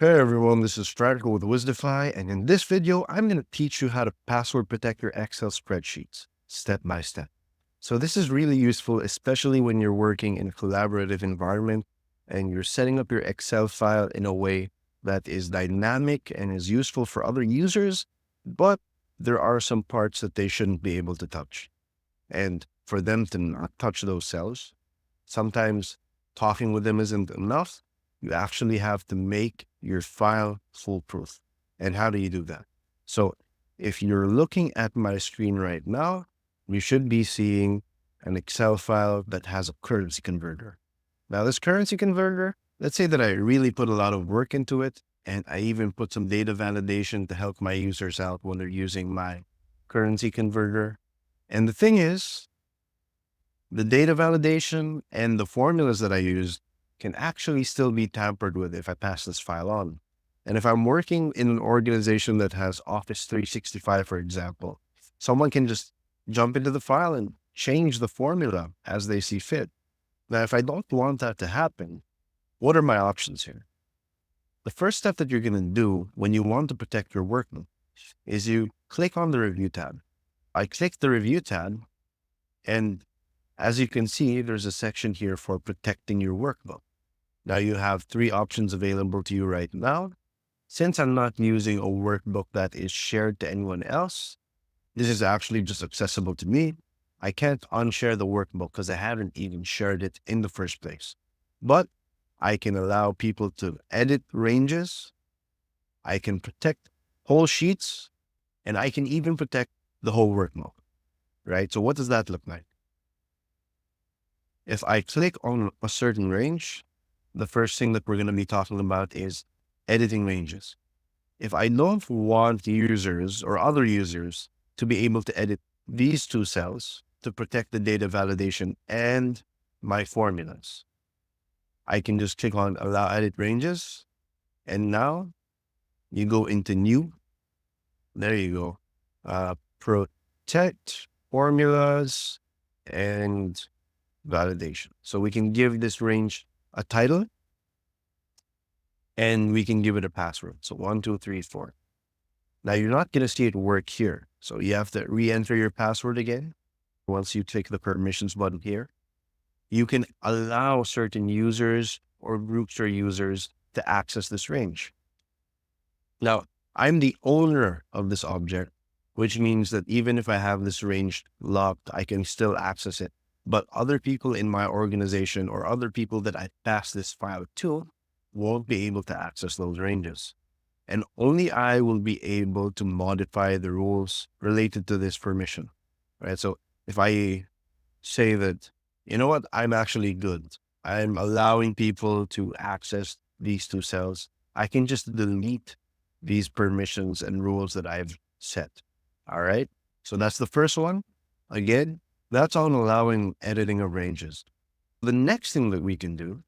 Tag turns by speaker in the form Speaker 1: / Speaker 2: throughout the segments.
Speaker 1: Hey everyone, this is Stratical with Wisdify, and in this video, I'm going to teach you how to password protect your Excel spreadsheets step by step. So this is really useful, especially when you're working in a collaborative environment and you're setting up your Excel file in a way that is dynamic and is useful for other users, but there are some parts that they shouldn't be able to touch. And for them to not touch those cells, sometimes talking with them isn't enough. You actually have to make your file foolproof. And how do you do that? So if you're looking at my screen right now, you should be seeing an Excel file that has a currency converter. Now, this currency converter, let's say that I really put a lot of work into it, and I even put some data validation to help my users out when they're using my currency converter. And the thing is, the data validation and the formulas that I use can actually still be tampered with if I pass this file on. And if I'm working in an organization that has Office 365, for example, someone can just jump into the file and change the formula as they see fit. Now, if I don't want that to happen, what are my options here? The first step that you're going to do when you want to protect your workbook is you click on the review tab. I click the review tab, and as you can see, there's a section here for protecting your workbook. Now you have three options available to you right now. Since I'm not using a workbook that is shared to anyone else, this is actually just accessible to me. I can't unshare the workbook because I haven't even shared it in the first place. But I can allow people to edit ranges. I can protect whole sheets, and I can even protect the whole workbook, right? So what does that look like? If I click on a certain range, the first thing that we're going to be talking about is editing ranges. If I don't want users or other users to be able to edit these two cells to protect the data validation and my formulas, I can just click on allow edit ranges. And now you go into new. There you go. Protect formulas and validation. So we can give this range a title and we can give it a password. So 1, 2, 3, 4. Now you're not going to see it work here. So you have to re-enter your password again. Once you click the permissions button here, you can allow certain users or groups or users to access this range. Now, I'm the owner of this object, which means that even if I have this range locked, I can still access it. But other people in my organization or other people that I pass this file to won't be able to access those ranges. And only I will be able to modify the rules related to this permission, right? So if I say that, you know what, I'm actually good, I'm allowing people to access these two cells, I can just delete these permissions and rules that I've set. All right. So that's the first one. Again, that's on allowing editing of ranges. The next thing that we can do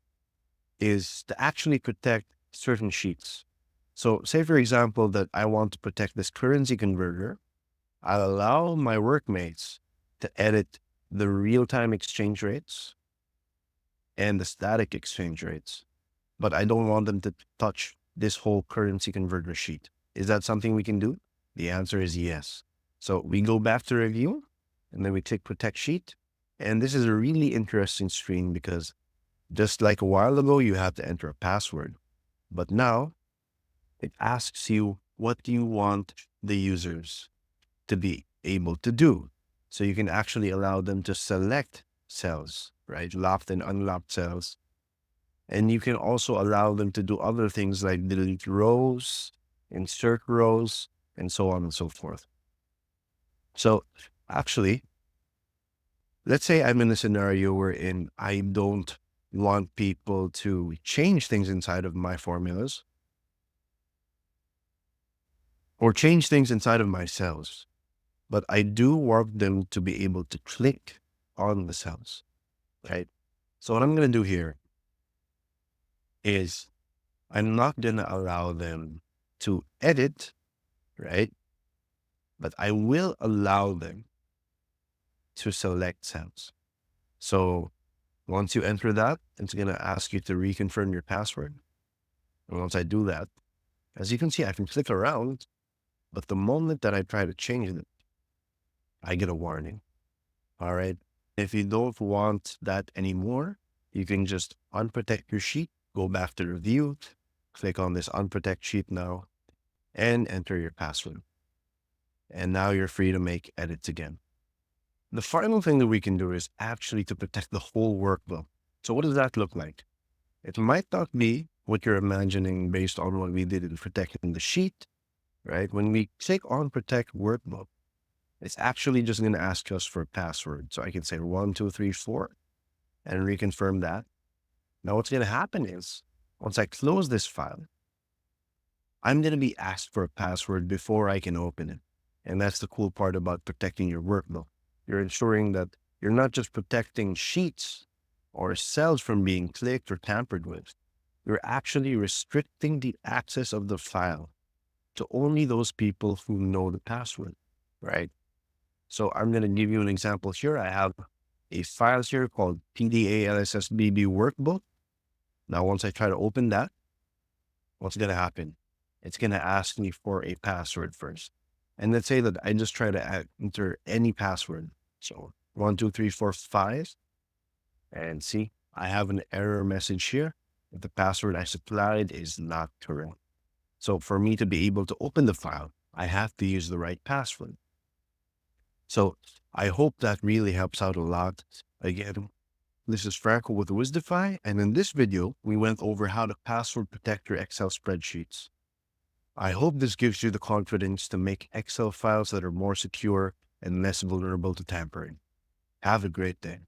Speaker 1: is to actually protect certain sheets. So say, for example, that I want to protect this currency converter. I'll allow my workmates to edit the real-time exchange rates and the static exchange rates, but I don't want them to touch this whole currency converter sheet. Is that something we can do? The answer is yes. So we go back to review and then we click protect sheet. And this is a really interesting screen because just like a while ago, you had to enter a password, but now it asks you, what do you want the users to be able to do? So you can actually allow them to select cells, right? Locked and unlocked cells. And you can also allow them to do other things like delete rows, insert rows, and so on and so forth. So actually, let's say I'm in a scenario wherein I don't want people to change things inside of my formulas or change things inside of my cells, but I do want them to be able to click on the cells, right? So what I'm going to do here is I'm not going to allow them to edit, right? But I will allow them to select cells. So once you enter that, it's going to ask you to reconfirm your password. And once I do that, As you can see, I can click around, but the moment that I try to change it, I get a warning. All right. If you don't want that anymore, you can just unprotect your sheet, go back to review, click on this unprotect sheet now, and enter your password. And now you're free to make edits again. The final thing that we can do is actually to protect the whole workbook. So what does that look like? It might not be what you're imagining based on what we did in protecting the sheet, right? When we click on protect workbook, it's actually just going to ask us for a password. So I can say 1234 and reconfirm that. Now what's going to happen is once I close this file, I'm going to be asked for a password before I can open it. And that's the cool part about protecting your workbook. You're ensuring that you're not just protecting sheets or cells from being clicked or tampered with. You're actually restricting the access of the file to only those people who know the password, right? So I'm going to give you an example here. I have a file here called PDA workbook. Now, once I try to open that, what's going to happen? It's going to ask me for a password first. And let's say that I just try to enter any password. So 12345, and see, I have an error message here. If the password I supplied is not correct. So for me to be able to open the file, I have to use the right password. So I hope that really helps out a lot. Again, this is Franco with Wisdify, and in this video, we went over how to password protect your Excel spreadsheets. I hope this gives you the confidence to make Excel files that are more secure and less vulnerable to tampering. Have a great day.